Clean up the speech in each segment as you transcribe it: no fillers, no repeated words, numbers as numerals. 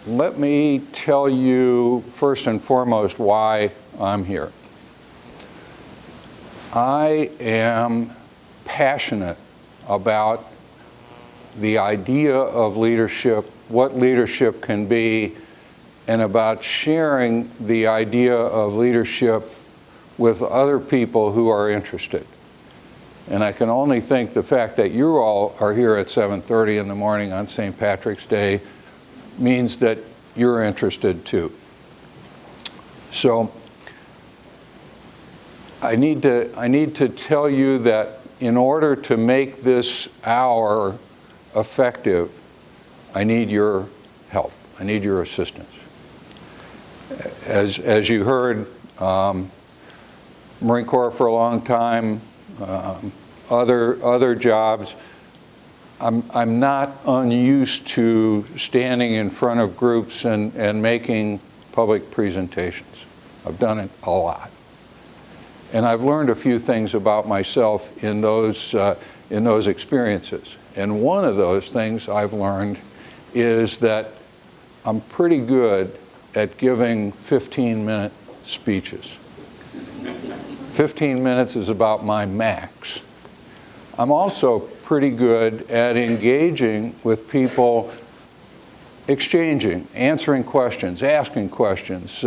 let me tell you first and foremost why I'm here. I am passionate about the idea of leadership, what leadership can be, and about sharing the idea of leadership with other people who are interested. And I can only think the fact that you all are here at 7:30 in the morning on St. Patrick's Day means that you're interested too. So I need to tell you that in order to make this hour effective, I need your help. I need your assistance. As you heard, Marine Corps for a long time, other jobs. I'm not unused to standing in front of groups and making public presentations. I've done it a lot. And I've learned a few things about myself in those experiences. And one of those things I've learned is that I'm pretty good at giving 15-minute speeches. 15 minutes is about my max. I'm also pretty good at engaging with people, exchanging, answering questions, asking questions,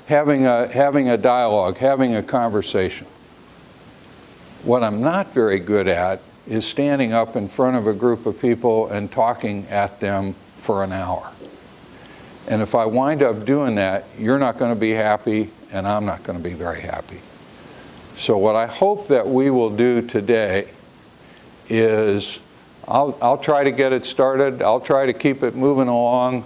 having a dialogue, having a conversation. What I'm not very good at is standing up in front of a group of people and talking at them for an hour. And if I wind up doing that, you're not going to be happy, and I'm not going to be very happy. So what I hope that we will do today is I'll try to get it started. I'll try to keep it moving along,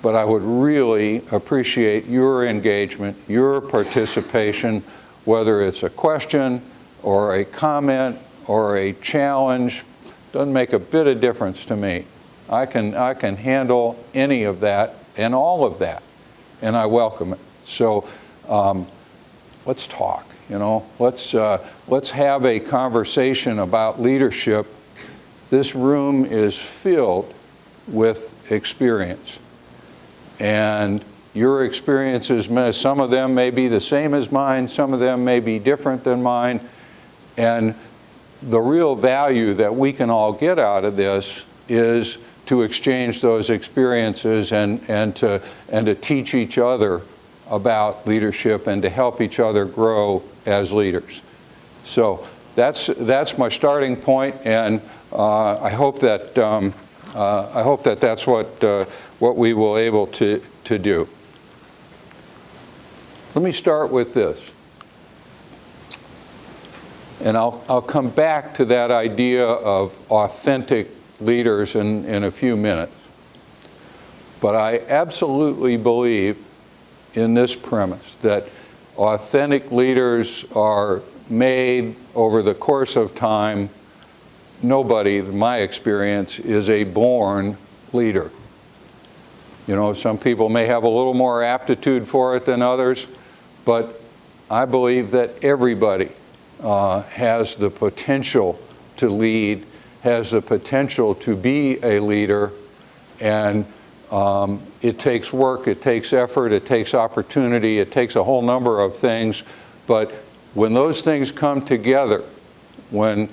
but I would really appreciate your engagement, your participation, whether it's a question or a comment or a challenge. Doesn't make a bit of difference to me. I can handle any of that and all of that, and I welcome it. So let's talk. Let's have a conversation about leadership. This room is filled with experience. And your experiences, some of them may be the same as mine, some of them may be different than mine. And the real value that we can all get out of this is to exchange those experiences and to teach each other about leadership and to help each other grow as leaders. So that's my starting point, and I hope that that's what we will able to do. Let me start with this, and I'll come back to that idea of authentic leaders in a few minutes. But I absolutely believe in this premise that authentic leaders are made over the course of time. Nobody, in my experience, is a born leader. Some people may have a little more aptitude for it than others, but I believe that everybody has the potential to lead, has the potential to be a leader, and it takes work, it takes effort, it takes opportunity, it takes a whole number of things. But when those things come together, when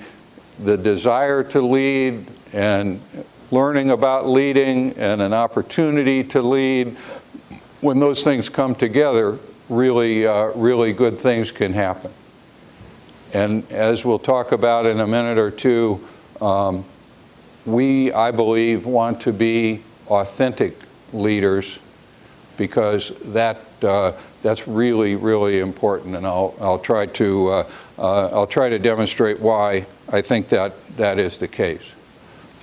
the desire to lead and learning about leading and an opportunity to lead, when those things come together, really good things can happen. And as we'll talk about in a minute or two, we, I believe, want to be authentic leaders because that's really important, and I'll try to demonstrate why I think that is the case.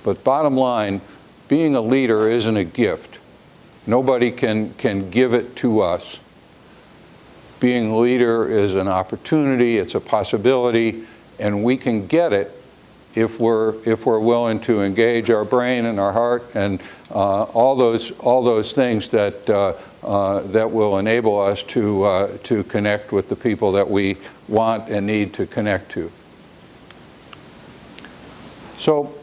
But bottom line, being a leader isn't a gift. Nobody can give it to us. Being a leader is an opportunity, it's a possibility, and we can get it if we're willing to engage our brain and our heart and all those things that will enable us to connect with the people that we want and need to connect to. So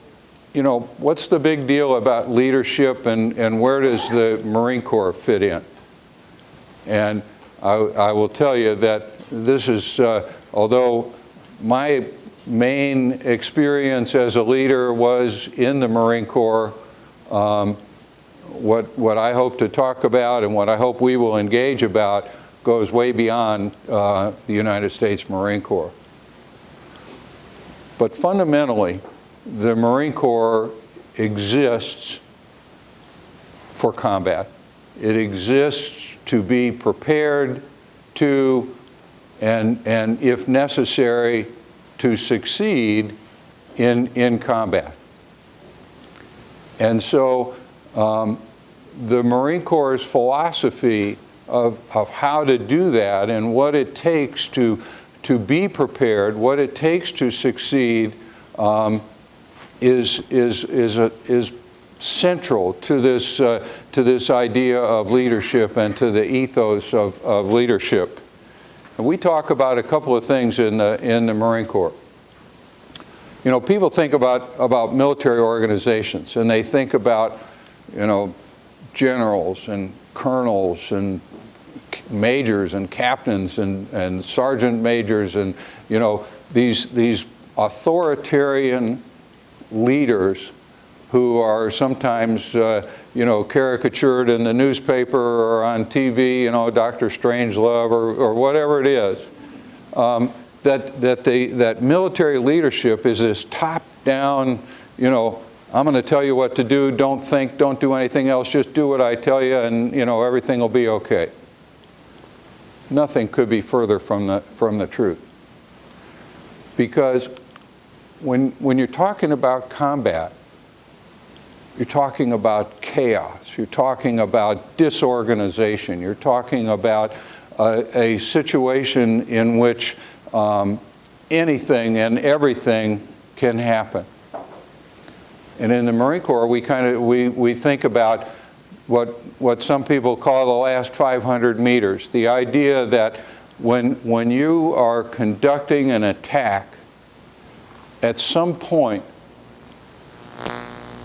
you know, what's the big deal about leadership, and where does the Marine Corps fit in? And I will tell you that this is, although my main experience as a leader was in the Marine Corps, what I hope to talk about and what I hope we will engage about goes way beyond the United States Marine Corps. But fundamentally, the Marine Corps exists for combat. It exists to be prepared to, and if necessary, to succeed in combat. And so the Marine Corps' philosophy of how to do that and what it takes to be prepared, what it takes to succeed, is central to this idea of leadership and to the ethos of leadership. And we talk about a couple of things in the Marine Corps. You know, people think about military organizations, and they think about, you know, generals and colonels and majors and captains and sergeant majors, and, you know, these authoritarian leaders who are sometimes, you know, caricatured in the newspaper or on TV, you know, Dr. Strangelove or whatever it is. That military leadership is this top-down, you know, I'm going to tell you what to do, don't think, don't do anything else, just do what I tell you, and, you know, everything will be okay. Nothing could be further from the truth. Because when you're talking about combat, you're talking about chaos, you're talking about disorganization, you're talking about a situation in which anything and everything can happen. And in the Marine Corps, we think about what some people call the last 500 meters. The idea that when you are conducting an attack, at some point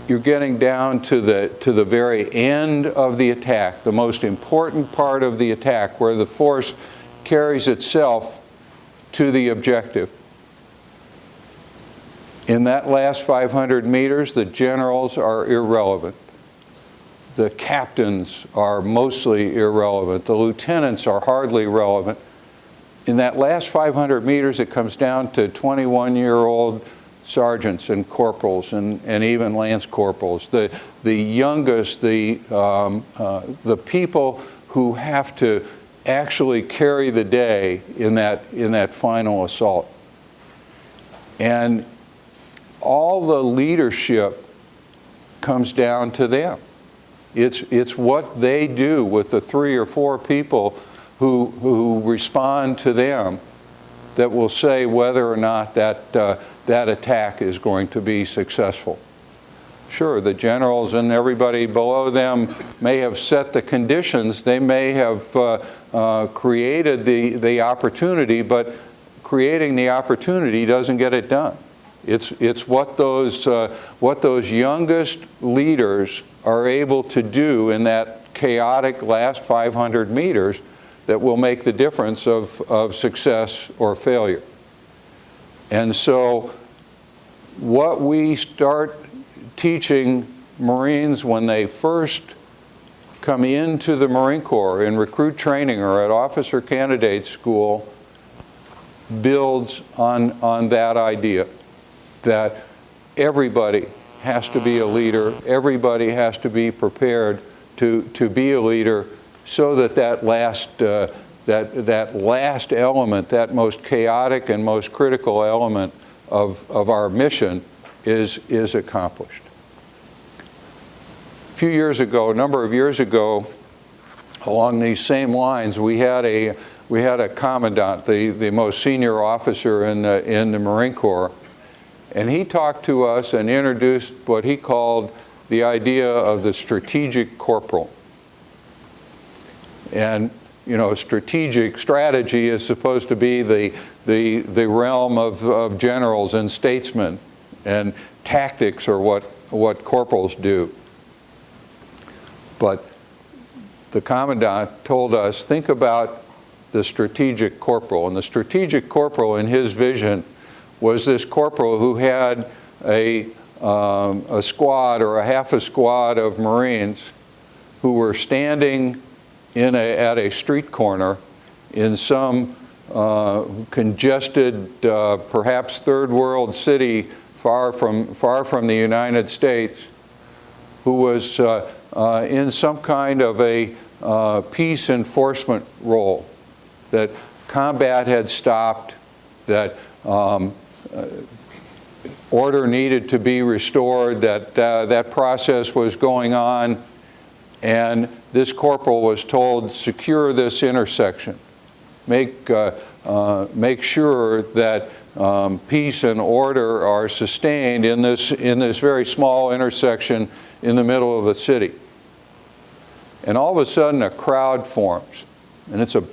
you're getting down to the very end of the attack, the most important part of the attack, where the force carries itself to the objective. In that last 500 meters, the generals are irrelevant. The captains are mostly irrelevant. The lieutenants are hardly relevant. In that last 500 meters, it comes down to 21-year-old sergeants and corporals and even lance corporals. The youngest, the people who have to actually carry the day in that final assault. And all the leadership comes down to them. It's what they do with the 3 or 4 people who respond to them that will say whether or not that attack is going to be successful. Sure, the generals and everybody below them may have set the conditions, they may have created the opportunity, but creating the opportunity doesn't get it done. It's what those youngest leaders are able to do in that chaotic last 500 meters that will make the difference of success or failure. And so what we start teaching Marines when they first come into the Marine Corps in recruit training or at officer candidate school builds on that idea that everybody has to be a leader, everybody has to be prepared to be a leader, so that last element, that most chaotic and most critical element of our mission is accomplished. A number of years ago, along these same lines, we had a commandant, the most senior officer in the Marine Corps, and he talked to us and introduced what he called the idea of the strategic corporal. And, you know, strategy is supposed to be the realm of generals and statesmen, and tactics are what what corporals do. But the commandant told us, think about the strategic corporal. And the strategic corporal, in his vision, was this corporal who had a squad or a half a squad of Marines who were standing at a street corner in some congested, perhaps third world city far from the United States, who was in some kind of a peace enforcement role, that combat had stopped, that order needed to be restored, that that process was going on, and this corporal was told, secure this intersection. Make sure that peace and order are sustained in this very small intersection in the middle of a city. And all of a sudden a crowd forms, and it's a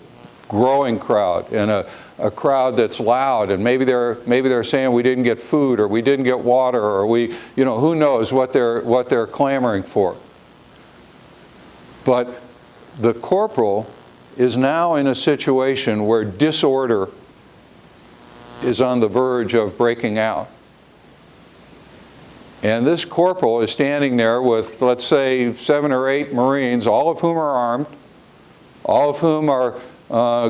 growing crowd, and a crowd that's loud, and maybe they're saying we didn't get food, or we didn't get water, or who knows what they're clamoring for. But the corporal is now in a situation where disorder is on the verge of breaking out. And this corporal is standing there with, let's say, 7 or 8 Marines, all of whom are armed, all of whom are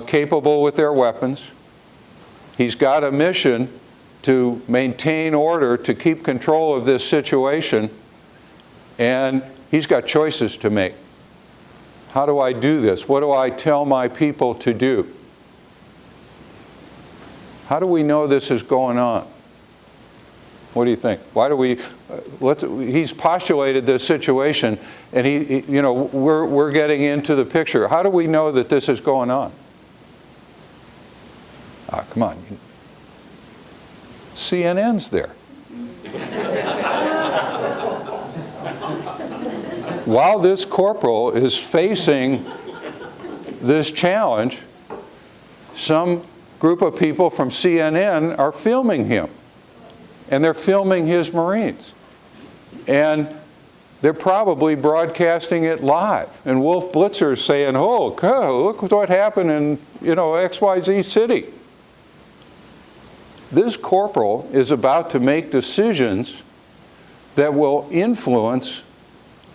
capable with their weapons. He's got a mission to maintain order, to keep control of this situation, and he's got choices to make. How do I do this? What do I tell my people to do? How do we know this is going on? What do you think? Why do we? He's postulated this situation, and we're getting into the picture. How do we know that this is going on? Come on. CNN's there. While this corporal is facing this challenge, some group of people from CNN are filming him. And they're filming his Marines. And they're probably broadcasting it live. And Wolf Blitzer's saying, oh, look what happened in XYZ city. This corporal is about to make decisions that will influence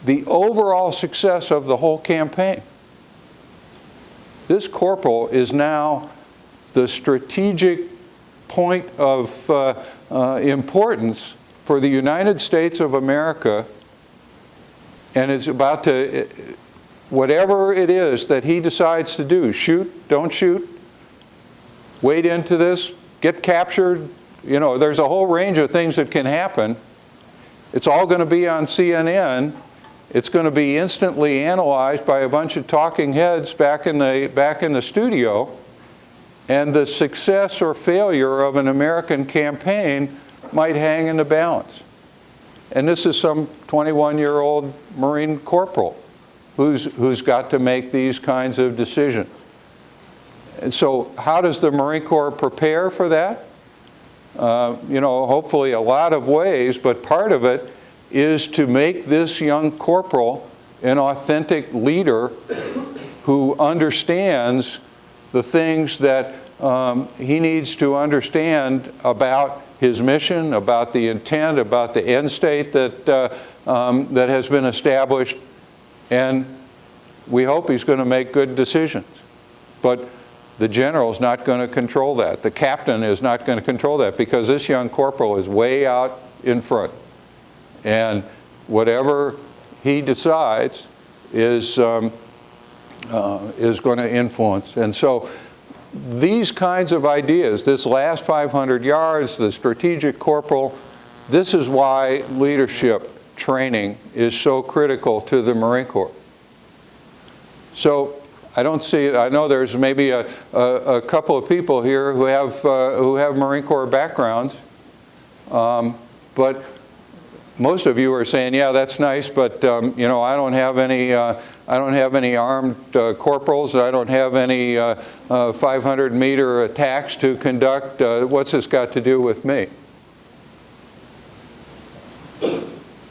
the overall success of the whole campaign. This corporal is now the strategic point of importance for the United States of America, and is about to, whatever it is that he decides to do, shoot, don't shoot, wade into this, get captured, there's a whole range of things that can happen. It's all going to be on CNN. It's going to be instantly analyzed by a bunch of talking heads back in the studio. And the success or failure of an American campaign might hang in the balance. And this is some 21-year-old Marine corporal who's got to make these kinds of decisions. And so how does the Marine Corps prepare for that? Hopefully a lot of ways, but part of it is to make this young corporal an authentic leader who understands the things that he needs to understand about his mission, about the intent, about the end state that has been established, and we hope he's going to make good decisions. But the general's not going to control that. The captain is not going to control that, because this young corporal is way out in front. And whatever he decides is going to influence. And so these kinds of ideas, this last 500 yards, the strategic corporal, this is why leadership training is so critical to the Marine Corps. So I know there's maybe a couple of people here who have Marine Corps backgrounds, but most of you are saying, yeah, that's nice, but I don't have any armed corporals. I don't have any 500-meter attacks to conduct. What's this got to do with me?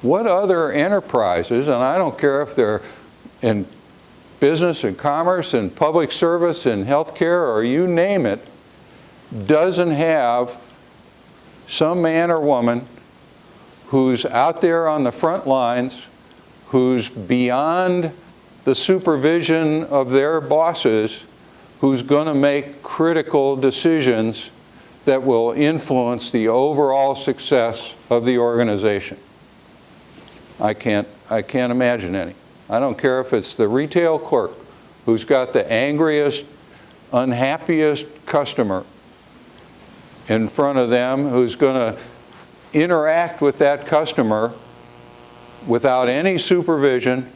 what other enterprises, and I don't care if they're in business and commerce and public service and healthcare or you name it, doesn't have some man or woman who's out there on the front lines, who's beyond the supervision of their bosses, who's going to make critical decisions that will influence the overall success of the organization. I can't imagine any. I don't care if it's the retail clerk who's got the angriest, unhappiest customer in front of them, who's going to interact with that customer without any supervision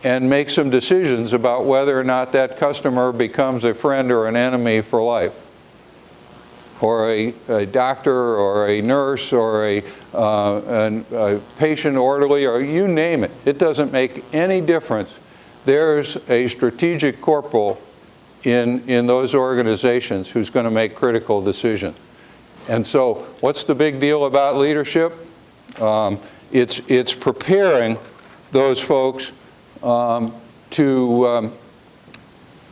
and make some decisions about whether or not that customer becomes a friend or an enemy for life. Or a doctor or a nurse or a patient orderly, or you name it. It doesn't make any difference. There's a strategic corporal in those organizations who's going to make critical decisions. And so what's the big deal about leadership? It's preparing those folks to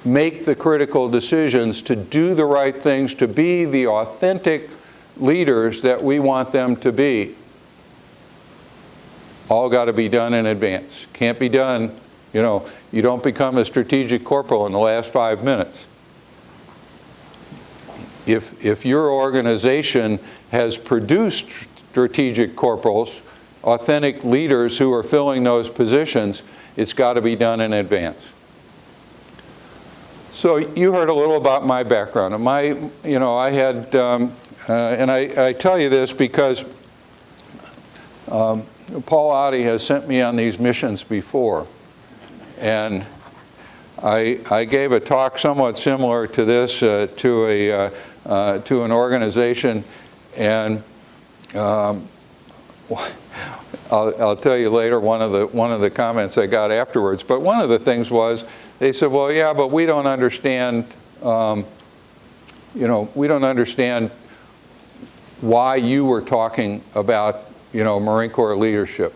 make the critical decisions, to do the right things, to be the authentic leaders that we want them to be. All got to be done in advance. Can't be done, you don't become a strategic corporal in the last 5 minutes. If your organization has produced strategic corporals, authentic leaders who are filling those positions, it's got to be done in advance. So you heard a little about my background. I had, and I tell you this because Paul Otte has sent me on these missions before. And I gave a talk somewhat similar to this to an organization, and I'll tell you later one of the comments I got afterwards. But one of the things was, they said, well, yeah, but we don't understand, we don't understand why you were talking about, Marine Corps leadership.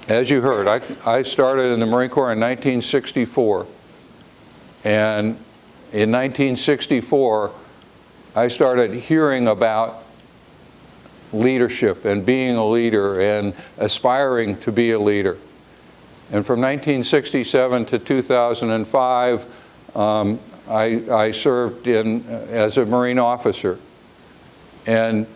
As you heard, I started in the Marine Corps in 1964. And in 1964, I started hearing about leadership and being a leader and aspiring to be a leader. And from 1967 to 2005, I served as a Marine officer. And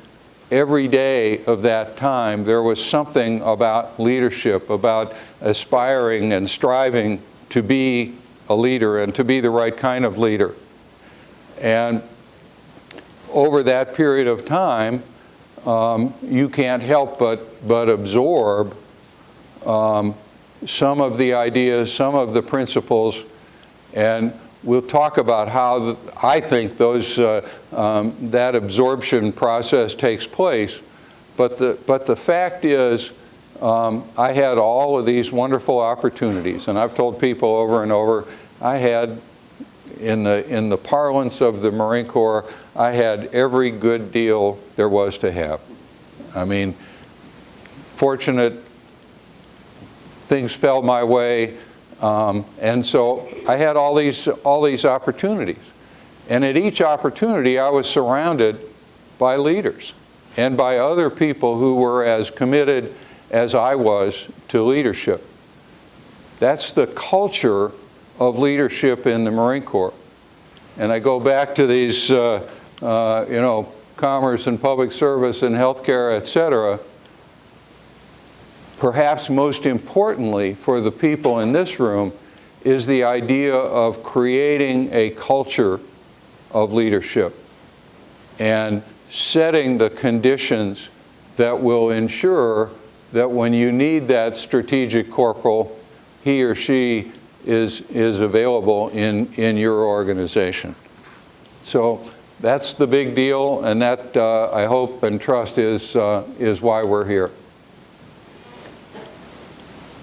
every day of that time, there was something about leadership, about aspiring and striving to be a leader and to be the right kind of leader. And over that period of time, you can't help but absorb some of the ideas, some of the principles, and we'll talk about how I think that absorption process takes place. But the fact is, I had all of these wonderful opportunities, and I've told people over and over, I had, in the parlance of the Marine Corps, I had every good deal there was to have. I mean, fortunate, things fell my way, and so I had all these opportunities. And at each opportunity, I was surrounded by leaders and by other people who were as committed as I was to leadership. That's the culture of leadership in the Marine Corps. And I go back to these, commerce and public service and healthcare, et cetera. Perhaps most importantly for the people in this room is the idea of creating a culture of leadership and setting the conditions that will ensure that when you need that strategic corporal, he or she is available in your organization. So that's the big deal, and that I hope and trust is why we're here.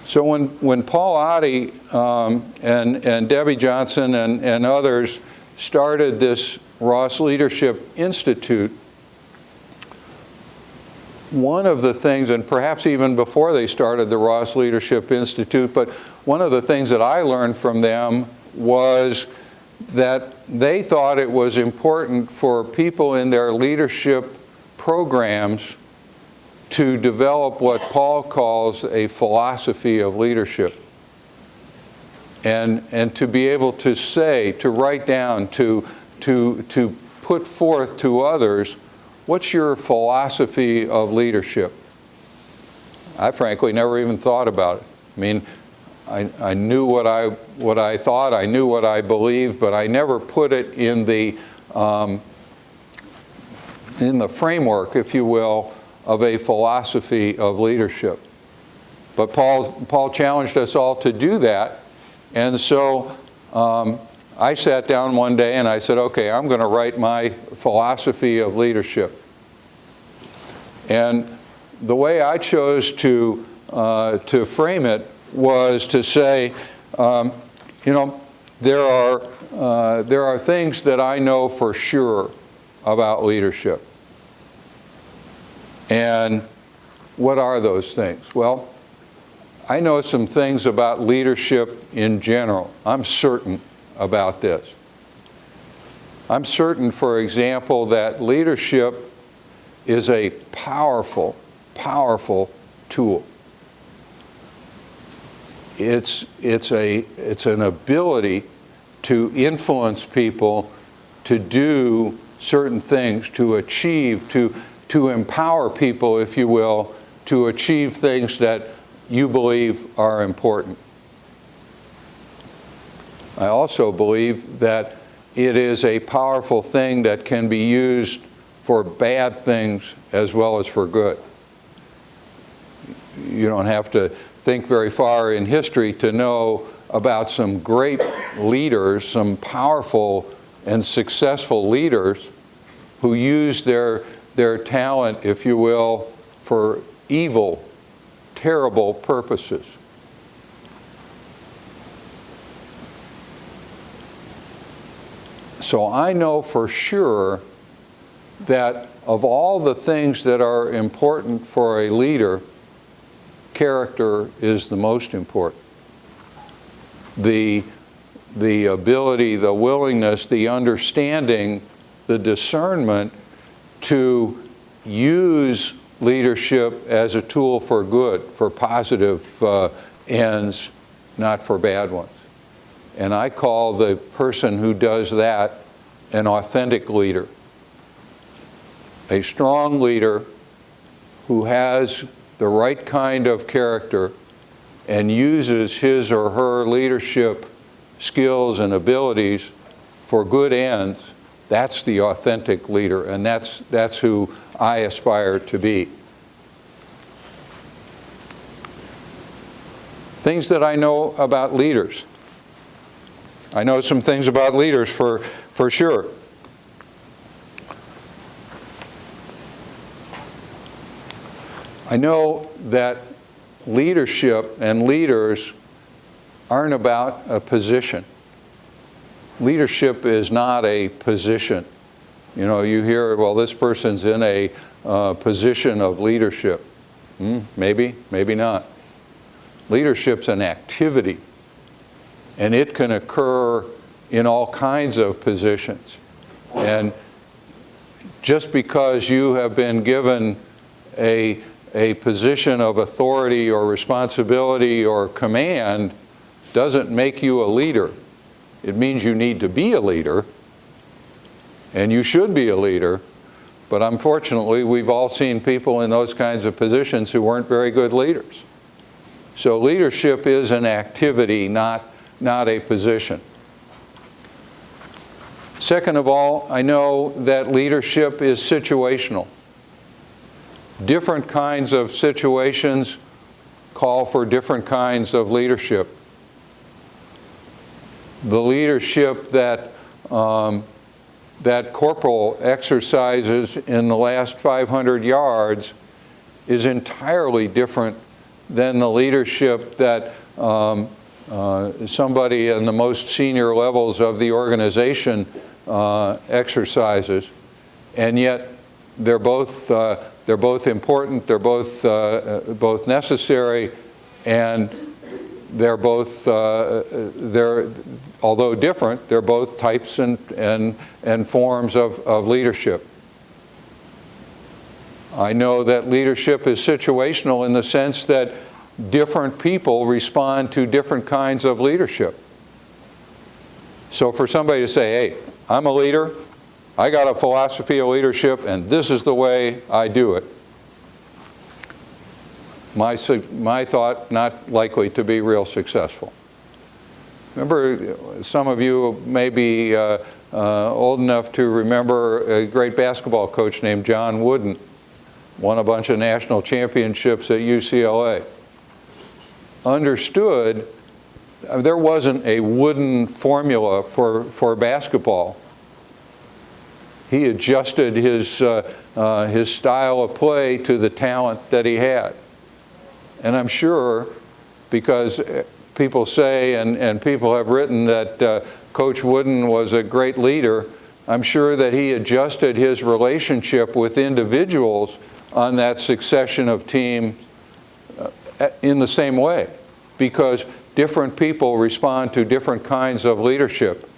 So when Paul Otte and Debbie Johnson and others started this Ross Leadership Institute, one of the things, and perhaps even before they started the Ross Leadership Institute, but one of the things that I learned from them was that they thought it was important for people in their leadership programs to develop what Paul calls a philosophy of leadership. And to be able to say, to write down, to put forth to others, what's your philosophy of leadership? I frankly never even thought about it. I mean, I knew what I thought, I knew what I believed, but I never put it in the framework, if you will, of a philosophy of leadership. But Paul challenged us all to do that, and so I sat down one day and I said, okay, I'm going to write my philosophy of leadership. And the way I chose to frame it was to say, there are things that I know for sure about leadership. And what are those things? Well, I know some things about leadership in general. I'm certain about this. I'm certain, for example, that leadership is a powerful, powerful tool. It's an ability to influence people to do certain things, to achieve, to empower people, if you will, to achieve things that you believe are important. I also believe that it is a powerful thing that can be used for bad things as well as for good. You don't have to think very far in history to know about some great leaders, some powerful and successful leaders who used their talent, if you will, for evil, terrible purposes. So I know for sure that of all the things that are important for a leader, character is the most important. The ability, the willingness, the understanding, the discernment to use leadership as a tool for good, for positive ends, not for bad ones. And I call the person who does that an authentic leader. A strong leader who has the right kind of character and uses his or her leadership skills and abilities for good ends, that's the authentic leader, and that's who I aspire to be. Things that I know about leaders. I know some things about leaders for sure. I know that leadership and leaders aren't about a position. Leadership is not a position. You know, you hear, well, this person's in a position of leadership. Maybe, maybe not. Leadership's an activity, and it can occur in all kinds of positions. And just because you have been given a position of authority or responsibility or command doesn't make you a leader. It means you need to be a leader, and you should be a leader, but unfortunately we've all seen people in those kinds of positions who weren't very good leaders. So leadership is an activity, not a position. Second of all, I know that leadership is situational. Different kinds of situations call for different kinds of leadership. The leadership that corporal exercises in the last 500 yards is entirely different than the leadership that somebody in the most senior levels of the organization exercises. And yet they're both They're both important, they're both necessary, and they're both, although different, they're both types and forms of leadership. I know that leadership is situational in the sense that different people respond to different kinds of leadership. So for somebody to say, hey, I'm a leader, I got a philosophy of leadership, and this is the way I do it. My thought, not likely to be real successful. Remember, some of you may be old enough to remember a great basketball coach named John Wooden, won a bunch of national championships at UCLA. Understood, there wasn't a wooden formula for basketball. He adjusted his style of play to the talent that he had. And I'm sure, because people say and people have written that Coach Wooden was a great leader, I'm sure that he adjusted his relationship with individuals on that succession of teams in the same way, because different people respond to different kinds of leadership,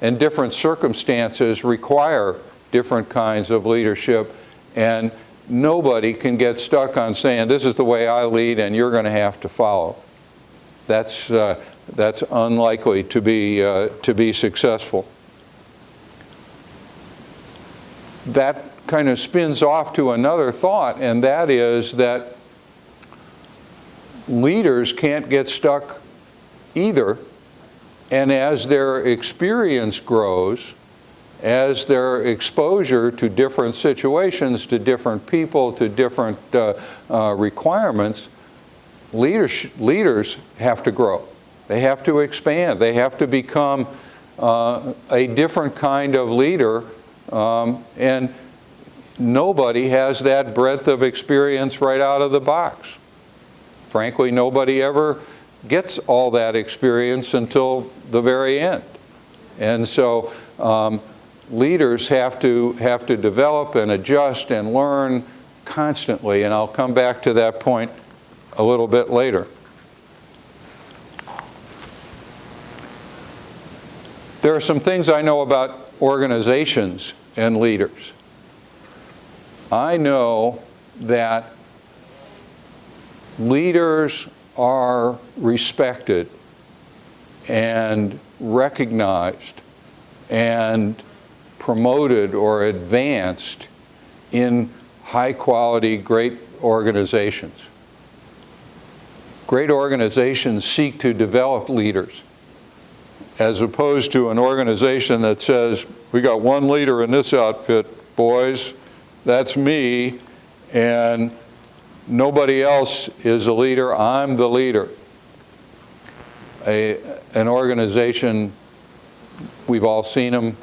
and different circumstances require different kinds of leadership, and nobody can get stuck on saying, this is the way I lead and you're going to have to follow. That's unlikely to be successful. That kind of spins off to another thought, and that is that leaders can't get stuck either, and as their experience grows, as their exposure to different situations, to different people, to different requirements, leaders have to grow. They have to expand. They have to become a different kind of leader, and nobody has that breadth of experience right out of the box. Frankly, nobody ever gets all that experience until the very end. And so leaders have to develop and adjust and learn constantly, and I'll come back to that point a little bit later. There are some things I know about organizations and leaders. I know that leaders are respected and recognized and promoted or advanced in high-quality, great organizations. Great organizations seek to develop leaders, as opposed to an organization that says, we got one leader in this outfit, boys, that's me, and nobody else is a leader, I'm the leader. An organization, we've all seen them,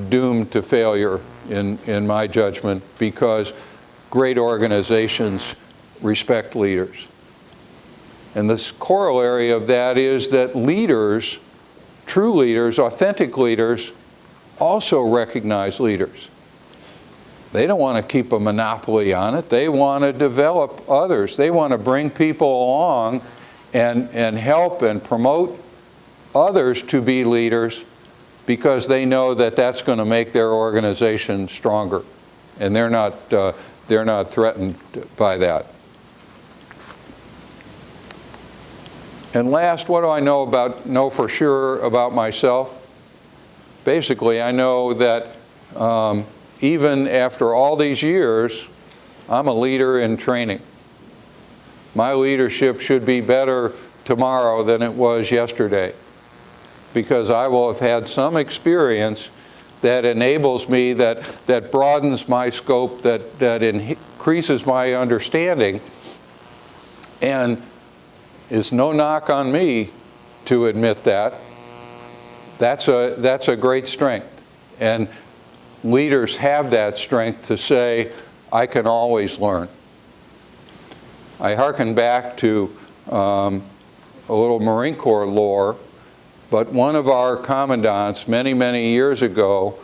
doomed to failure in my judgment, because great organizations respect leaders. And this corollary of that is that leaders, true leaders, authentic leaders, also recognize leaders. They don't want to keep a monopoly on it. They want to develop others. They want to bring people along and help and promote others to be leaders, because they know that that's going to make their organization stronger, and they're not threatened by that. And last, what do I know for sure about myself? Basically, I know that even after all these years, I'm a leader in training. My leadership should be better tomorrow than it was yesterday, because I will have had some experience that enables me, that broadens my scope, that increases my understanding, and it's no knock on me to admit that. That's a great strength. And leaders have that strength to say, I can always learn. I hearken back to a little Marine Corps lore, but one of our commandants many, many years ago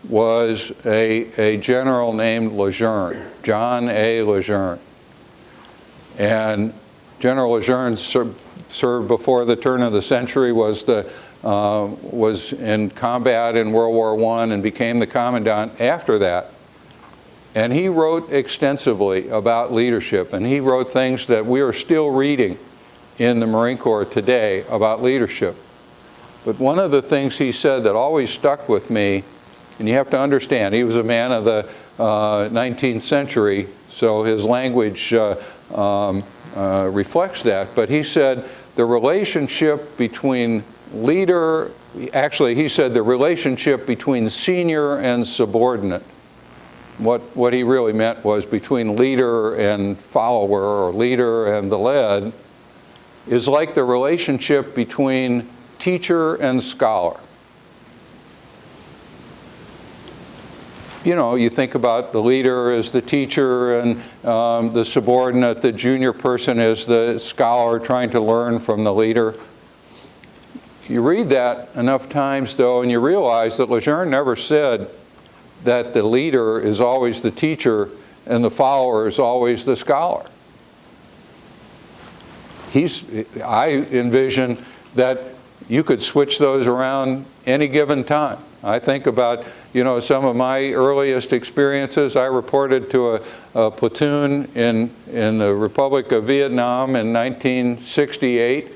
was a general named Lejeune, John A. Lejeune. And General Lejeune served before the turn of the century, was in combat in World War I and became the commandant after that. And he wrote extensively about leadership, and he wrote things that we are still reading in the Marine Corps today about leadership. But one of the things he said that always stuck with me, and you have to understand, he was a man of the 19th century, so his language reflects that. But he said the relationship between leader, actually he said the relationship between senior and subordinate. What he really meant was between leader and follower, or leader and the led, is like the relationship between teacher and scholar. You know, you think about the leader as the teacher, and the subordinate, the junior person, as the scholar trying to learn from the leader. You read that enough times, though, and you realize that Lejeune never said that the leader is always the teacher and the follower is always the scholar. I envision that you could switch those around any given time. I think about, you know, some of my earliest experiences. I reported to a platoon in the Republic of Vietnam in 1968,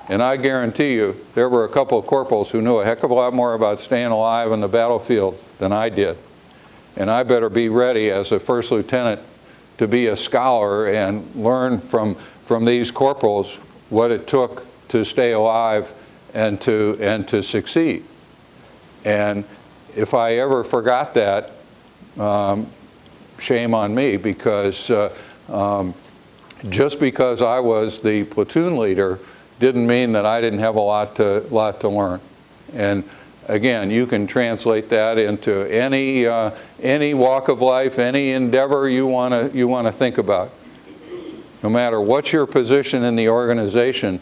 and I guarantee you there were a couple of corporals who knew a heck of a lot more about staying alive on the battlefield than I did. And I better be ready as a first lieutenant to be a scholar and learn from these corporals what it took to stay alive and to succeed. And if I ever forgot that, shame on me, because just because I was the platoon leader didn't mean that I didn't have a lot to learn. And again, you can translate that into any walk of life, any endeavor you want to think about. No matter what your position in the organization,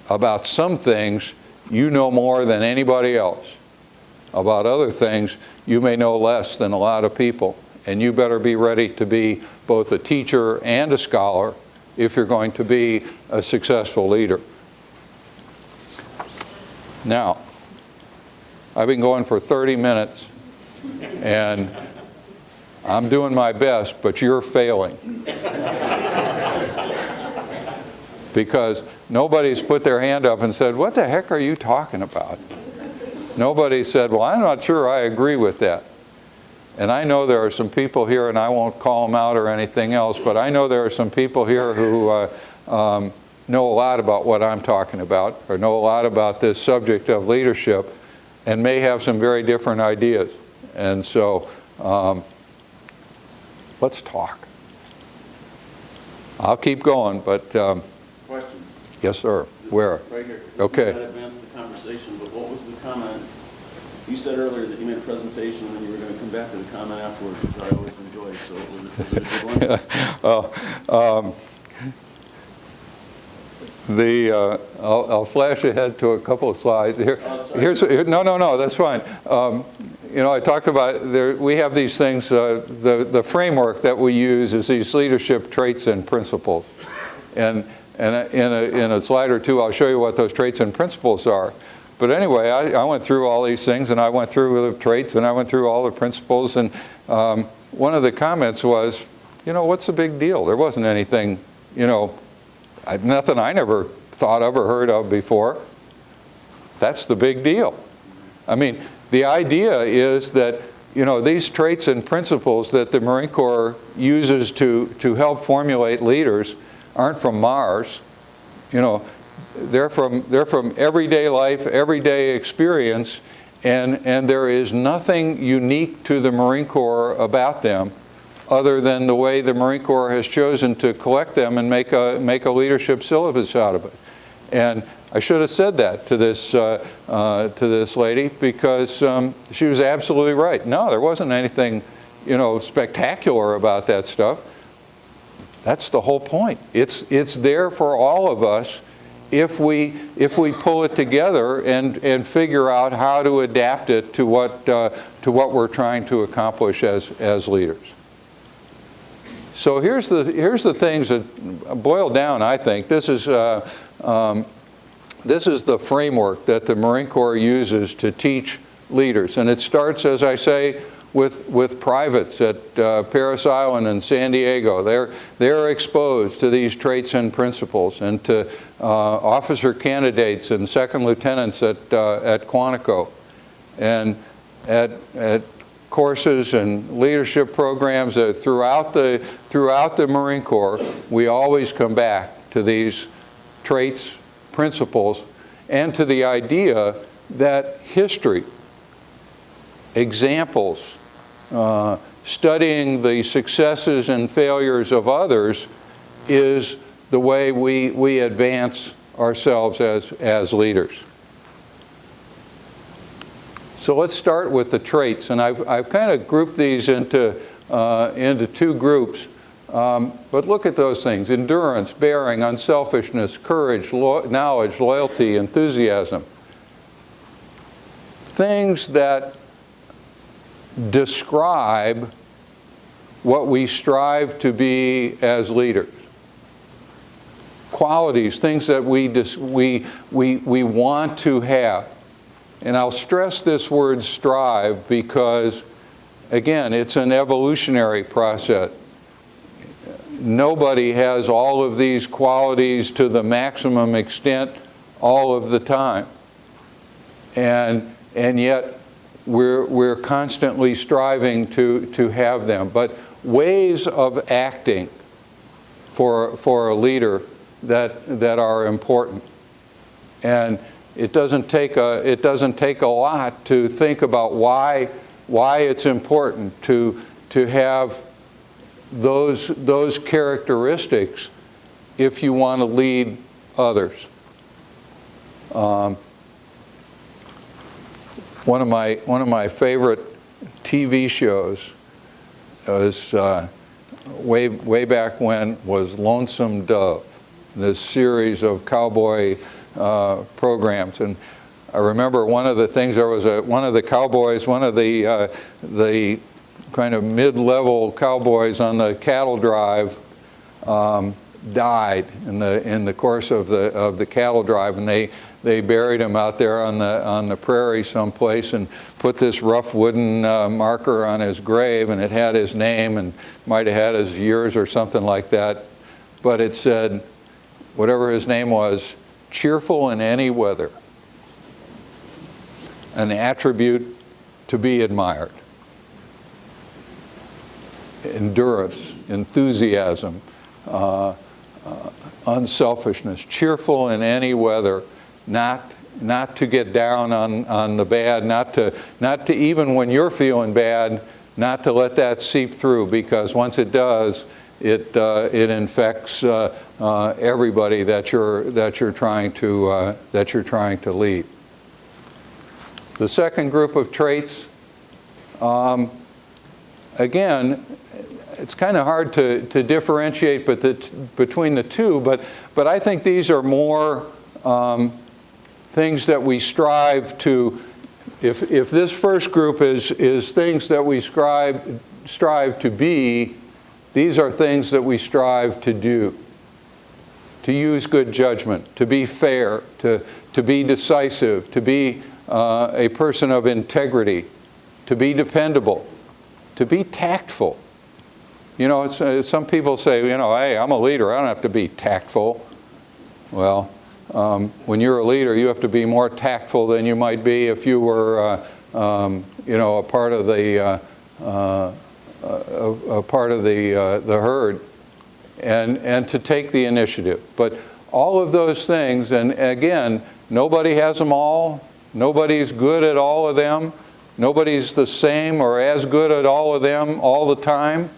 about some things you know more than anybody else. About other things you may know less than a lot of people, and you better be ready to be both a teacher and a scholar if you're going to be a successful leader. Now, I've been going for 30 minutes, and I'm doing my best, but you're failing. Because nobody's put their hand up and said, "What the heck are you talking about?" Nobody said, "Well, I'm not sure I agree with that." And I know there are some people here, and I won't call them out or anything else, but I know there are some people here who know a lot about what I'm talking about, or know a lot about this subject of leadership, and may have some very different ideas. And so let's talk. I'll keep going, but question. Yes, sir. Where? Right here. Okay. We advance the conversation, but what was the comment? You said earlier that you made a presentation and then you were going to come back to the comment afterwards, which I always enjoy. So was it a good one? I'll flash ahead to a couple of slides here. No, that's fine. You know, I talked about we have these things. The framework that we use is these leadership traits and principles, and in a slide or two, I'll show you what those traits and principles are. But anyway, I went through all these things, and I went through the traits, and I went through all the principles, and one of the comments was, you know, what's the big deal? There wasn't anything, you know, nothing I never thought of or heard of before. That's the big deal. I mean, the idea is that, you know, these traits and principles that the Marine Corps uses to help formulate leaders aren't from Mars. You know, they're from everyday life, everyday experience, and there is nothing unique to the Marine Corps about them other than the way the Marine Corps has chosen to collect them and make a leadership syllabus out of it. And I should have said that to this lady, because she was absolutely right. No, there wasn't anything, you know, spectacular about that stuff. That's the whole point. It's there for all of us if we pull it together and figure out how to adapt it to what we're trying to accomplish as leaders. So here's the things that boil down. I think this is the framework that the Marine Corps uses to teach leaders, and it starts, as I say, with privates at Parris Island and San Diego. They're exposed to these traits and principles, and to officer candidates and second lieutenants at Quantico, and at courses and leadership programs throughout the Marine Corps. We always come back to these traits, principles, and to the idea that history, examples, studying the successes and failures of others is the way we advance ourselves as leaders. So let's start with the traits, and I've kind of grouped these into two groups. But look at those things: endurance, bearing, unselfishness, courage, knowledge, loyalty, enthusiasm. Things that describe what we strive to be as leaders. Qualities, things that we want to have. And I'll stress this word strive because, again, it's an evolutionary process. Nobody has all of these qualities to the maximum extent all of the time. And yet we're constantly striving to have them. But ways of acting for a leader that are important. And it doesn't take a lot to think about why it's important to have those characteristics if you want to lead others. One of my favorite TV shows was way back when was Lonesome Dove, this series of cowboy programs. And I remember one of the things, there was one of the cowboys, one of the kind of mid-level cowboys on the cattle drive died in the course of the cattle drive, and they buried him out there on the prairie someplace and put this rough wooden marker on his grave, and it had his name and might have had his years or something like that, but it said, whatever his name was, cheerful in any weather, an attribute to be admired. Endurance, enthusiasm, unselfishness, cheerful in any weather, not to get down on the bad, not to even when you're feeling bad, not to let that seep through, because once it does, it infects everybody that you're trying to lead. The second group of traits, again, it's kind of hard to differentiate between the two, but I think these are more things that we strive to. If this first group is things that we strive to be, these are things that we strive to do. To use good judgment, to be fair, to be decisive, to be a person of integrity, to be dependable, to be tactful. You know, some people say, hey, I'm a leader, I don't have to be tactful. Well, when you're a leader, you have to be more tactful than you might be if you were, a part of the the herd, and to take the initiative. But all of those things, and again, nobody has them all. Nobody's good at all of them. Nobody's the same or as good at all of them all the time.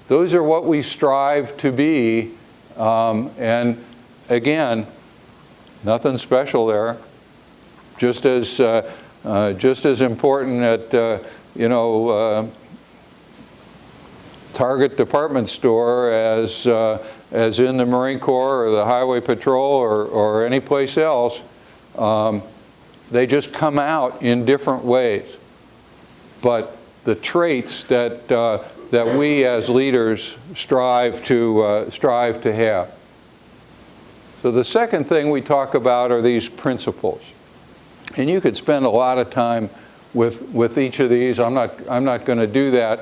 Those are what we strive to be. And again, nothing special there. Just as important at Target department store as as in the Marine Corps or the Highway Patrol or any place else. They just come out in different ways. But the traits that we as leaders strive to have. So the second thing we talk about are these principles. And you could spend a lot of time with each of these. I'm not going to do that.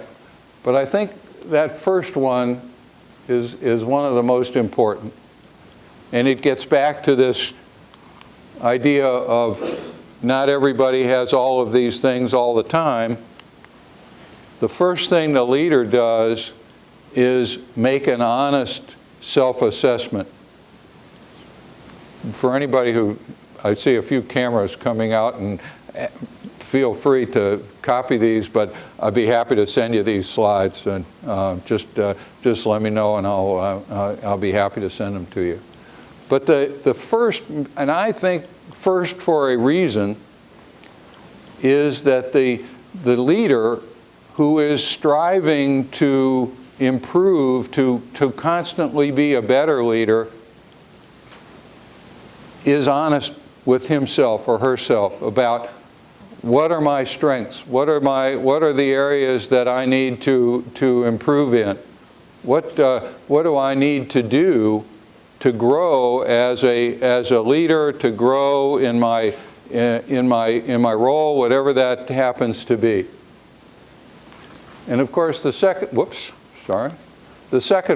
But I think that first one is one of the most important. And it gets back to this idea of not everybody has all of these things all the time. The first thing the leader does is make an honest self-assessment. For anybody who, I see a few cameras coming out, and feel free to copy these, but I'd be happy to send you these slides, and just let me know, and I'll be happy to send them to you. But the first, and I think first for a reason, is that the leader who is striving to improve, to constantly be a better leader, is honest with himself or herself about what are my strengths, what are the areas that I need to improve in, what do I need to do to grow as a leader, to grow in my role, whatever that happens to be. And of course, the second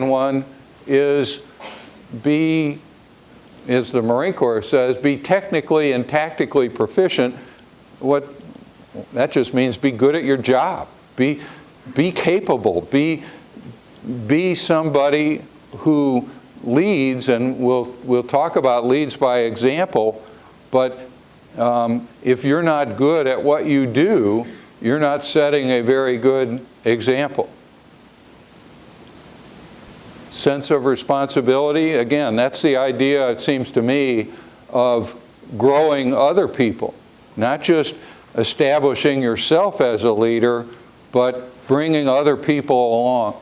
one is as the Marine Corps says, be technically and tactically proficient. What that just means, be good at your job, be capable, be somebody who leads, and we'll talk about leads by example. But if you're not good at what you do, you're not setting a very good example. Sense of responsibility, again, that's the idea, it seems to me, of growing other people. Not just establishing yourself as a leader, but bringing other people along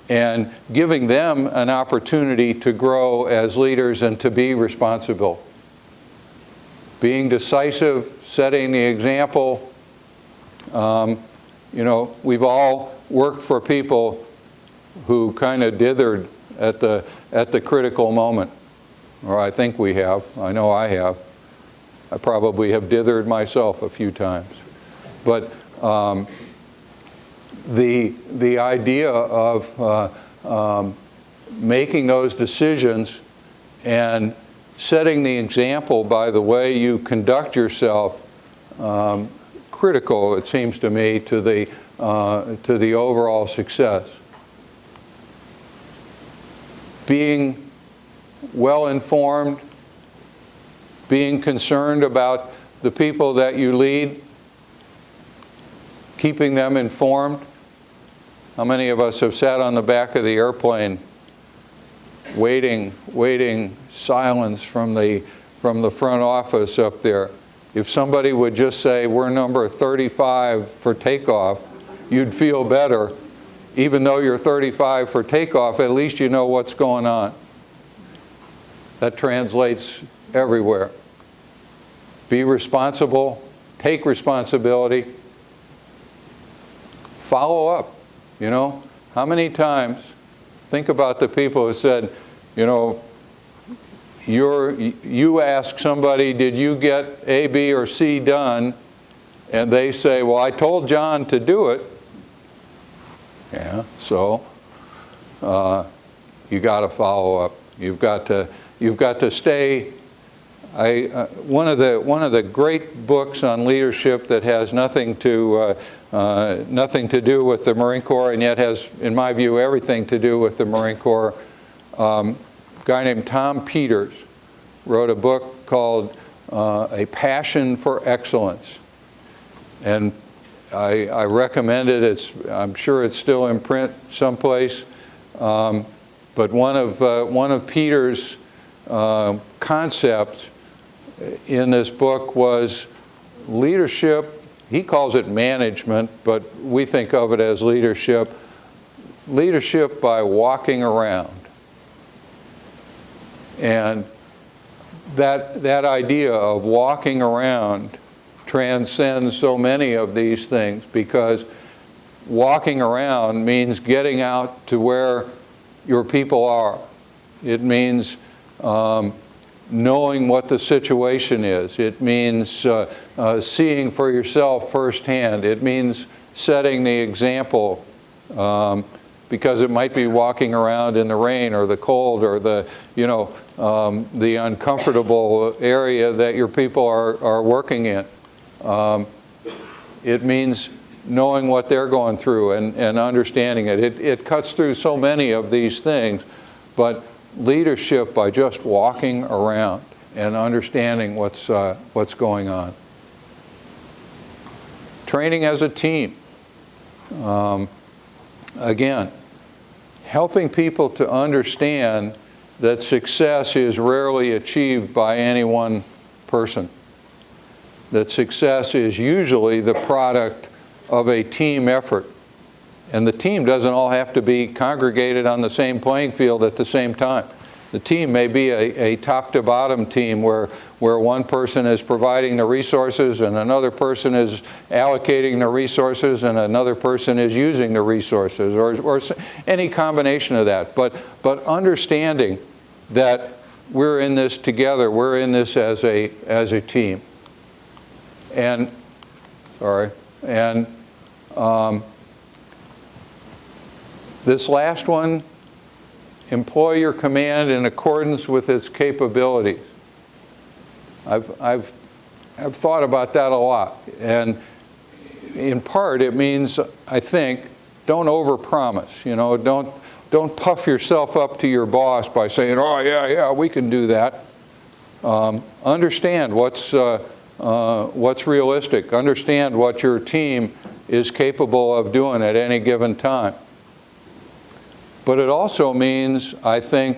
and giving them an opportunity to grow as leaders and to be responsible. Being decisive, setting the example. We've all worked for people who kind of dithered at the critical moment. Or I think we have. I know I have. I probably have dithered myself a few times. But the idea of making those decisions and setting the example by the way you conduct yourself, critical, it seems to me, to the overall success. Being well-informed, being concerned about the people that you lead, keeping them informed. How many of us have sat on the back of the airplane waiting silence from the front office up there? If somebody would just say, we're number 35 for takeoff, you'd feel better. Even though you're 35 for takeoff, at least you know what's going on. That translates everywhere. Be responsible, take responsibility, follow up. How many times, think about the people who said, you ask somebody, did you get A, B, or C done? And they say, well, I told John to do it. Yeah, so you got to follow up. You've got to stay. One of the great books on leadership that has nothing to do with the Marine Corps, and yet has, in my view, everything to do with the Marine Corps. A guy named Tom Peters wrote a book called A Passion for Excellence, and I recommend it. I'm sure it's still in print someplace. But one of Peter's concepts in this book was leadership. He calls it management, but we think of it as leadership. Leadership by walking around. And that idea of walking around transcends so many of these things, because walking around means getting out to where your people are. It means knowing what the situation is. It means seeing for yourself firsthand. It means setting the example, because it might be walking around in the rain or the cold or the uncomfortable area that your people are working in. It means knowing what they're going through and understanding it. It cuts through so many of these things, but leadership by just walking around and understanding what's going on. Training as a team. Again, helping people to understand that success is rarely achieved by any one person. That success is usually the product of a team effort. And the team doesn't all have to be congregated on the same playing field at the same time. The team may be a top-to-bottom team where one person is providing the resources and another person is allocating the resources and another person is using the resources, or any combination of that. But understanding that we're in this together, we're in this as a team. And this last one, employ your command in accordance with its capabilities. I've thought about that a lot, and in part it means, I think, don't overpromise. Don't puff yourself up to your boss by saying, "Oh yeah, we can do that." Understand what's realistic. Understand what your team is capable of doing at any given time. But it also means, I think,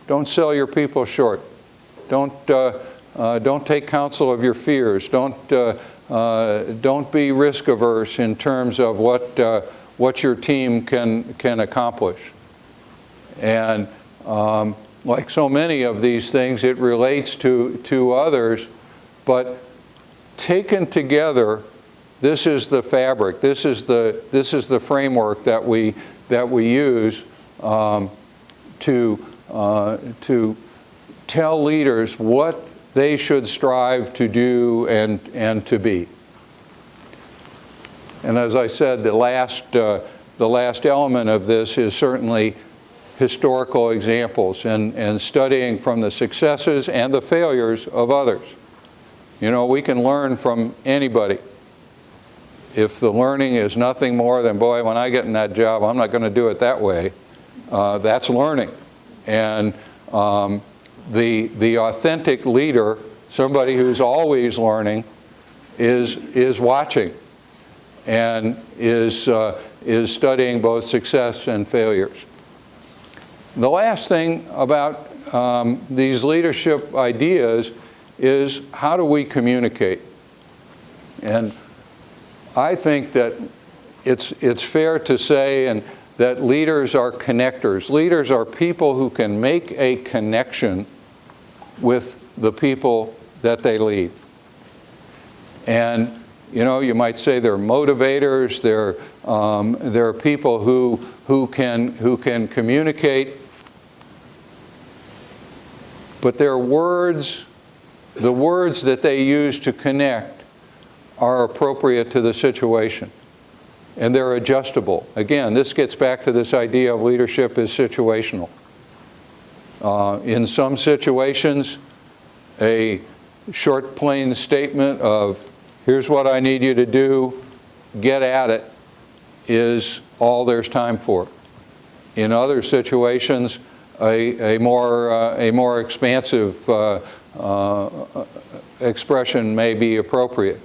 don't sell your people short. Don't take counsel of your fears. Don't be risk averse in terms of what your team can accomplish. And like so many of these things, it relates to others, but taken together, this is the fabric. This is the framework that we use to tell leaders what they should strive to do and to be. And as I said, the last element of this is certainly historical examples and studying from the successes and the failures of others. We can learn from anybody. If the learning is nothing more than, boy, when I get in that job, I'm not going to do it that way. That's learning. And the authentic leader, somebody who's always learning, is watching and is studying both success and failures. The last thing about these leadership ideas is, how do we communicate? And I think that it's fair to say that leaders are connectors. Leaders are people who can make a connection with the people that they lead. And you might say they're motivators. They're people who can communicate. But their words, the words that they use to connect, are appropriate to the situation. And they're adjustable. Again, this gets back to this idea of leadership is situational. In some situations, a short, plain statement of, here's what I need you to do, get at it, is all there's time for. In other situations, a more expansive expression may be appropriate.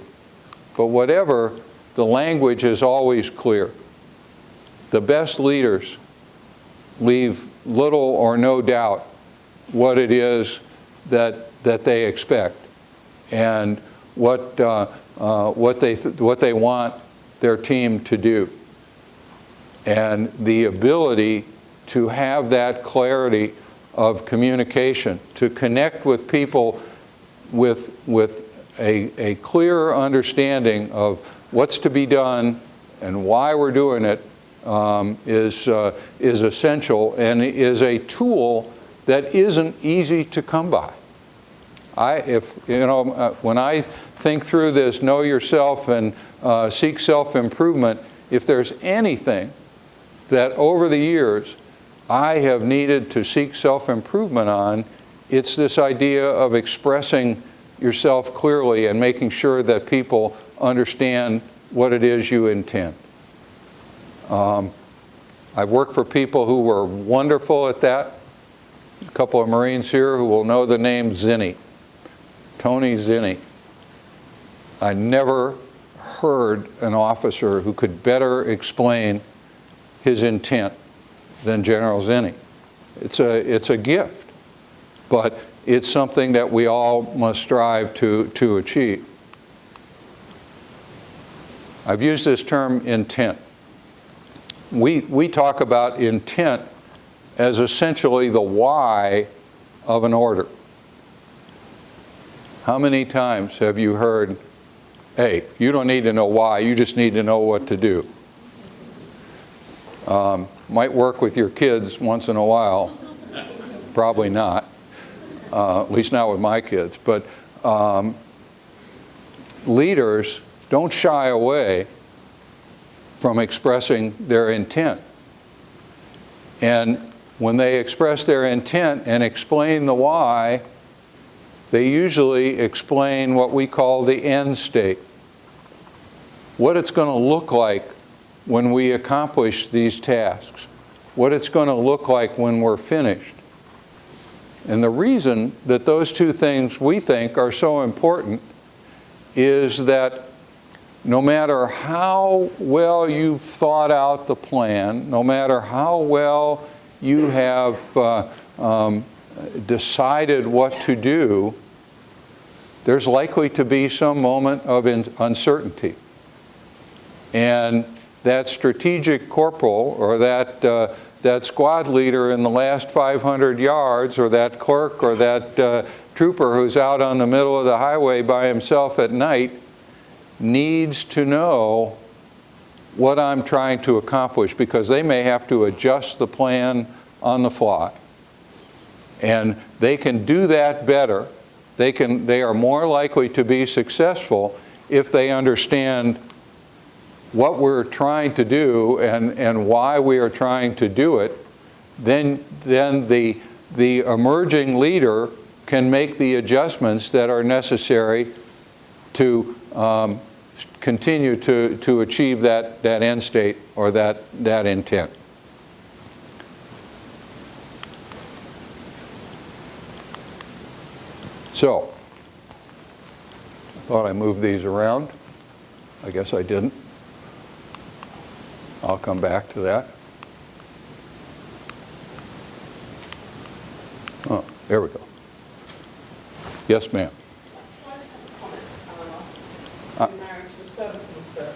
But whatever, the language is always clear. The best leaders leave little or no doubt what it is that they expect and what they want their team to do. And the ability to have that clarity of communication, to connect with people with a clearer understanding of what's to be done and why we're doing it is essential, and is a tool that isn't easy to come by. When I think through this, know yourself and seek self-improvement, if there's anything that over the years I have needed to seek self-improvement on, it's this idea of expressing yourself clearly and making sure that people understand what it is you intend. I've worked for people who were wonderful at that. A couple of Marines here who will know the name Zinni, Tony Zinni. I never heard an officer who could better explain his intent than General Zinni. It's a gift, but it's something that we all must strive to achieve. I've used this term intent. We talk about intent as essentially the why of an order. How many times have you heard, hey, you don't need to know why, you just need to know what to do? Might work with your kids once in a while, probably not, at least not with my kids, but leaders don't shy away from expressing their intent. And when they express their intent and explain the why, they usually explain what we call the end state. What it's going to look like when we accomplish these tasks. What it's going to look like when we're finished. And the reason that those two things we think are so important is that no matter how well you've thought out the plan, no matter how well you have decided what to do, there's likely to be some moment of uncertainty. And that strategic corporal or that squad leader in the last 500 yards, or that clerk or that trooper who's out on the middle of the highway by himself at night needs to know what I'm trying to accomplish, because they may have to adjust the plan on the fly. And they can do that better. They are more likely to be successful if they understand what we're trying to do and why we are trying to do it. Then the emerging leader can make the adjustments that are necessary to continue to achieve that end state or that intent. So, I thought I moved these around. I guess I didn't. I'll come back to that. Oh, there we go. Yes, ma'am. I just have a comment. I've been married to a serviceman for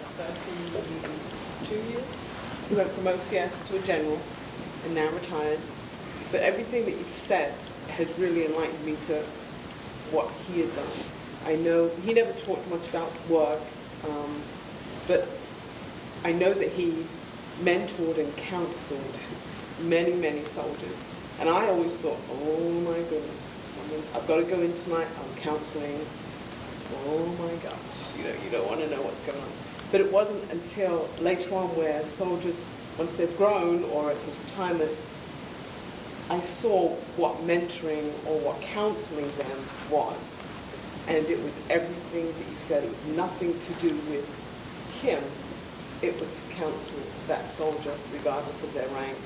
32 years. He went from OCS to a general and now retired. But everything that you've said has really enlightened me to what he had done. I know he never talked much about work, but I know that he mentored and counseled many, many soldiers. And I always thought, oh my goodness, I've got to go in tonight, I'm counseling. I said, oh my gosh, you don't want to know what's going on. But it wasn't until later on where soldiers, once they've grown or at his retirement, I saw what mentoring or what counseling them was. And it was everything that he said. It was nothing to do with him. It was to counsel that soldier, regardless of their rank,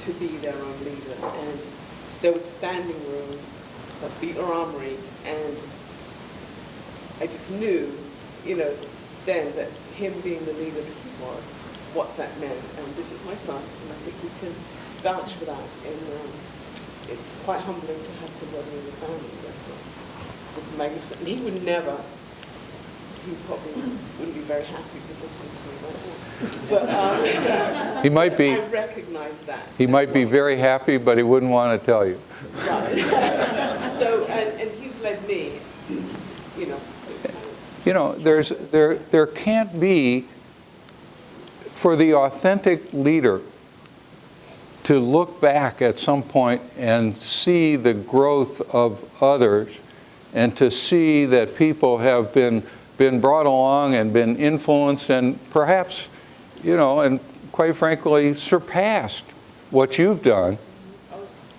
to be their own leader. And there was standing room at Beetler Armory, and I just knew, then that him being the leader that he was, what that meant. And this is my son, and I think we can vouch for that. And it's quite humbling to have somebody in the family that's it's magnificent. And he would never he probably wouldn't be very happy with listening to me right now. But He might be. I recognize that. He might be very happy, but he wouldn't want to tell you. Right. So, and he's led me, you know, to kind of... You know, there can't be, for the authentic leader to look back at some point and see the growth of others and to see that people have been brought along and been influenced and perhaps, you know, and quite frankly, surpassed what you've done.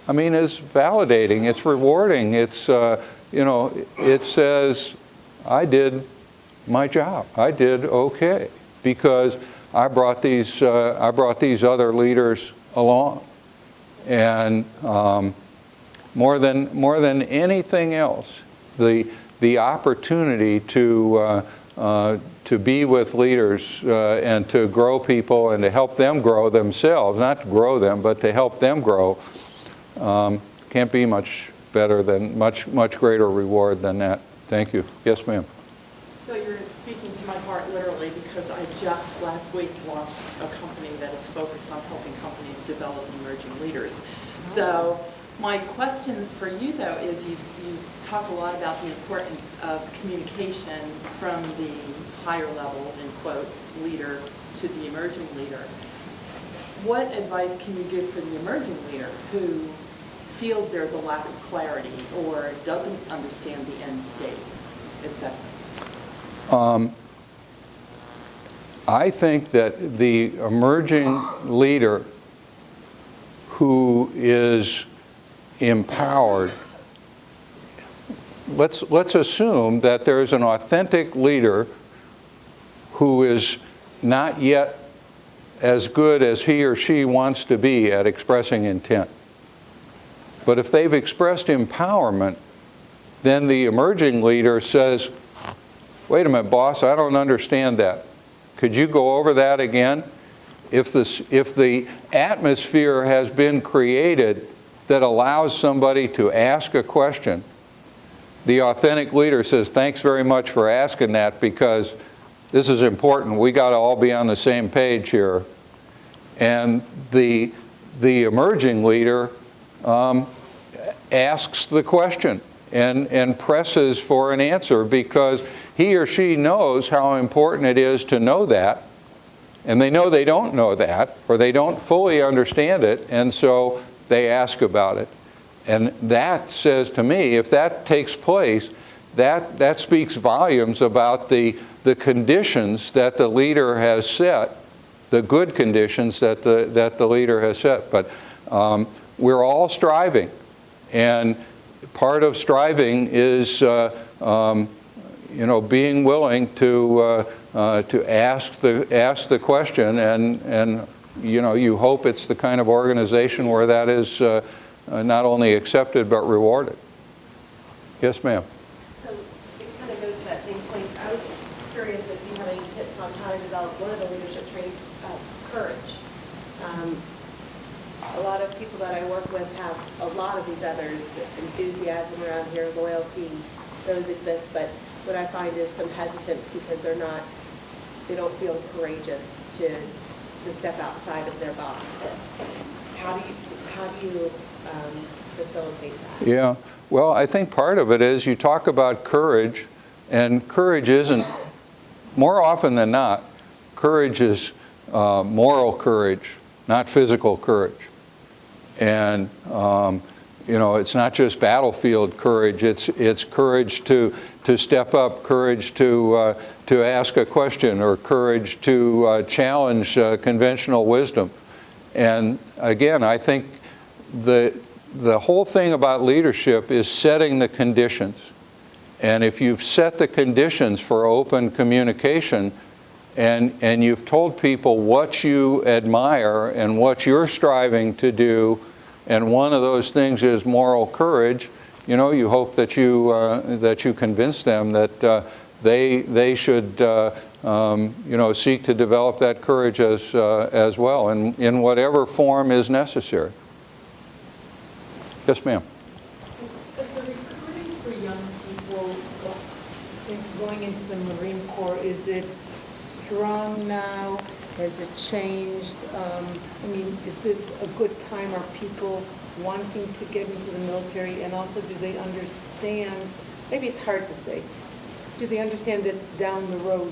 I mean, it's validating, it's rewarding, it's, you know, it says, I did my job, I did okay, because I brought these other leaders along. And more than anything else, the opportunity to be with leaders and to grow people and to help them grow themselves, not to grow them, but to help them grow, can't be much better than, much greater reward than that. Thank you. Yes, ma'am. So you're speaking to my heart literally, because I just last week launched a company that is focused on helping companies develop emerging leaders. So my question for you, though, is you talk a lot about the importance of communication from the higher level, in quotes, leader to the emerging leader. What advice can you give for the emerging leader who feels there's a lack of clarity or doesn't understand the end state, etc.? I think that the emerging leader who is empowered, let's assume that there's an authentic leader who is not yet as good as he or she wants to be at expressing intent. But if they've expressed empowerment, then the emerging leader says, wait a minute, boss, I don't understand that. Could you go over that again? If the atmosphere has been created that allows somebody to ask a question, the authentic leader says, thanks very much for asking that, because this is important. We got to all be on the same page here. And the emerging leader asks the question and presses for an answer, because he or she knows how important it is to know that, and they know they don't know that, or they don't fully understand it, and so they ask about it. And that says to me, if that takes place, that speaks volumes about the conditions that the leader has set, the good conditions that the leader has set. But we're all striving, and part of striving is you know, being willing to ask the question, and you know, you hope it's the kind of organization where that is not only accepted but rewarded. Yes, ma'am. So it kind of goes to that same point. I was curious if you have any tips on how to develop one of the leadership traits, courage. A lot of people that I work with have a lot of these others, enthusiasm around here, loyalty, those exist, but what I find is some hesitance because they don't feel courageous to step outside of their box. How do you facilitate that? Yeah, well, I think part of it is you talk about courage, and courage isn't, more often than not, courage is moral courage, not physical courage. And you know, it's not just battlefield courage. It's courage to step up, courage to ask a question, or courage to challenge conventional wisdom. And again, I think the whole thing about leadership is setting the conditions. And if you've set the conditions for open communication, and you've told people what you admire and what you're striving to do, and one of those things is moral courage, you know, you hope that you convince them that they should you know, seek to develop that courage as well, and in whatever form is necessary. Yes, ma'am. Is the recruiting for young people Going into the Marine Corps, is it strong now? Has it changed? I mean, is this a good time? Are people wanting to get into the military? And also, do they understand, maybe it's hard to say, do they understand that down the road,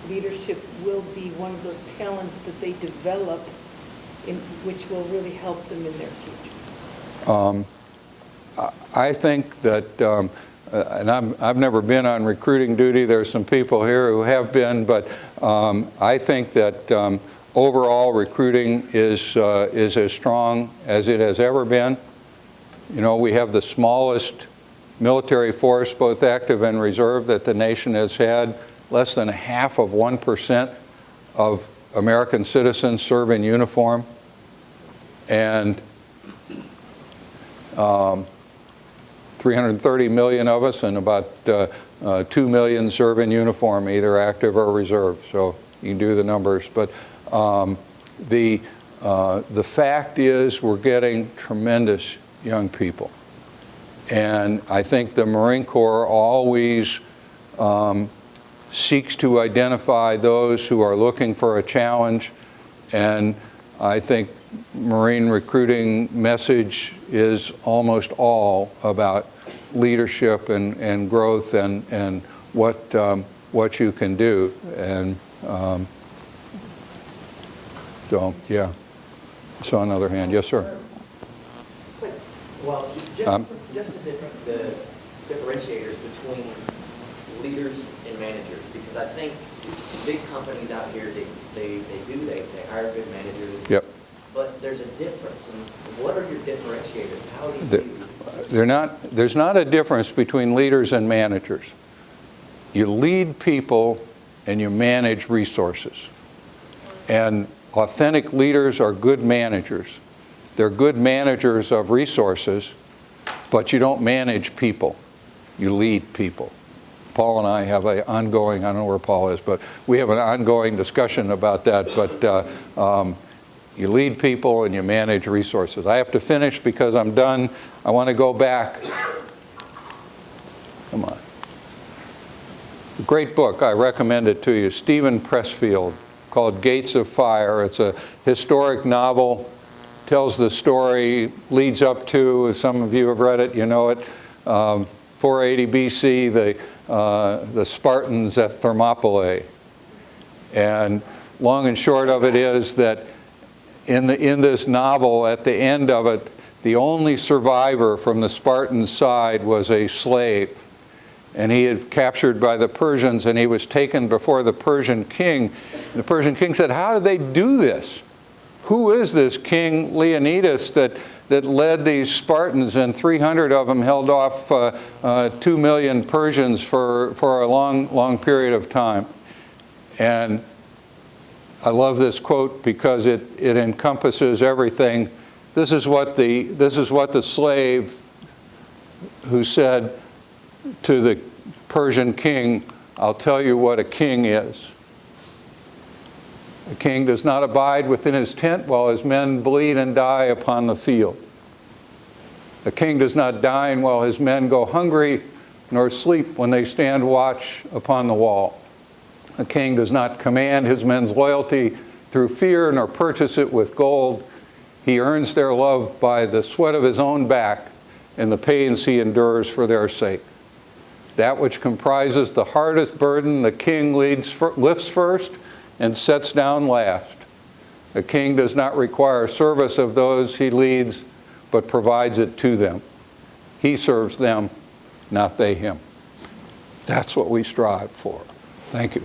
leadership will be one of those talents that they develop, which will really help them in their future? I think that, and I've never been on recruiting duty. There's some people here who have been, but I think that overall recruiting is as strong as it has ever been. You know, we have the smallest military force, both active and reserve, that the nation has had. Less than 1/2% of American citizens serve in uniform, and 330 million of us, and about 2 million serve in uniform, either active or reserve. So you can do the numbers. But the fact is we're getting tremendous young people. And I think the Marine Corps always seeks to identify those who are looking for a challenge. And I think Marine recruiting message is almost all about leadership and growth and what you can do. And so, yeah. I saw another hand. Yes, sir. Well, just the differentiators between leaders and managers, because I think big companies out here, they hire good managers. Yep. But there's a difference. And what are your differentiators? How do you? There's not a difference between leaders and managers. You lead people and you manage resources. And authentic leaders are good managers. They're good managers of resources, but you don't manage people. You lead people. Paul and I have an ongoing, I don't know where Paul is, but we have an ongoing discussion about that. But you lead people and you manage resources. I have to finish because I'm done. I want to go back. Come on. A great book, I recommend it to you, Stephen Pressfield, called Gates of Fire. It's a historic novel, tells the story, leads up to, as some of you have read it, you know it, 480 BC, the Spartans at Thermopylae. And long and short of it is that in this novel, at the end of it, the only survivor from the Spartan side was a slave. And he had captured by the Persians, and he was taken before the Persian king. And the Persian king said, "How did they do this? Who is this King Leonidas that led these Spartans, and 300 of them held off 2 million Persians for a long period of time?" And I love this quote because it encompasses everything. This is what the slave who said to the Persian king, "I'll tell you what a king is. A king does not abide within his tent while his men bleed and die upon the field. A king does not dine while his men go hungry, nor sleep when they stand watch upon the wall. A king does not command his men's loyalty through fear, nor purchase it with gold. He earns their love by the sweat of his own back and the pains he endures for their sake. That which comprises the hardest burden the king lifts first and sets down last. A king does not require service of those he leads, but provides it to them. He serves them, not they him." That's what we strive for. Thank you.